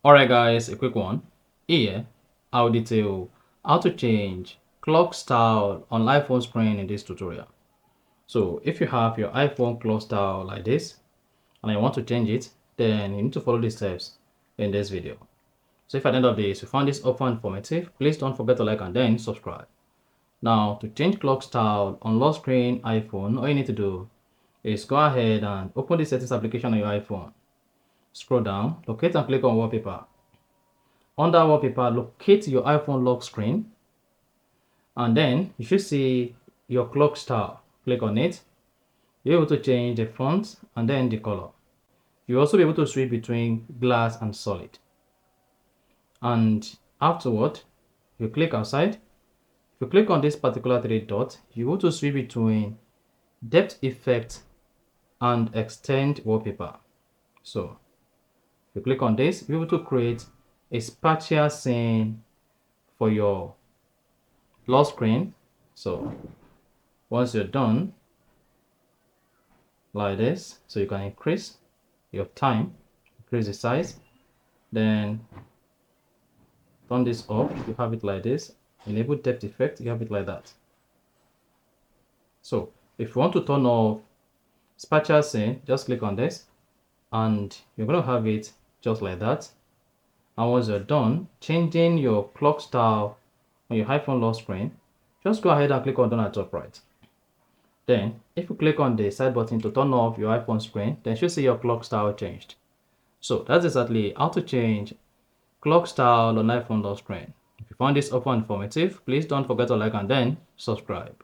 Alright guys, a quick one. Here, I'll detail how to change clock style on iPhone screen in this tutorial. So if you have your iPhone clock style like this, and you want to change it, then you need to follow the steps in this video. So if at the end of this you found this offer informative, please don't forget to like and then subscribe. Now, to change clock style on lock screen iPhone, all you need to do is go ahead and open the settings application on your iPhone. Scroll down, locate and click on wallpaper. Under wallpaper, locate your iPhone lock screen, and then you should see your clock style. Click on it. You're able to change the font and then the color. You'll also be able to switch between glass and solid. And afterward, you click outside. If you click on this particular three dots, you go to switch between depth effect and extend wallpaper. So if you click on this, you're able to create a spatial scene for your lock screen. So once you're done like this, so you can increase your time, increase the size, then turn this off, you have it like this. Enable depth effect, you have it like that. So if you want to turn off spatial scene, just click on this and you're going to have it just like that. And once you're done changing your clock style on your iPhone lock screen, just go ahead and click on done at top right. Then if you click on the side button to turn off your iPhone screen, then you should see your clock style changed. So that's exactly how to change clock style on iPhone lock screen. If you found this offer informative, please don't forget to like and then subscribe.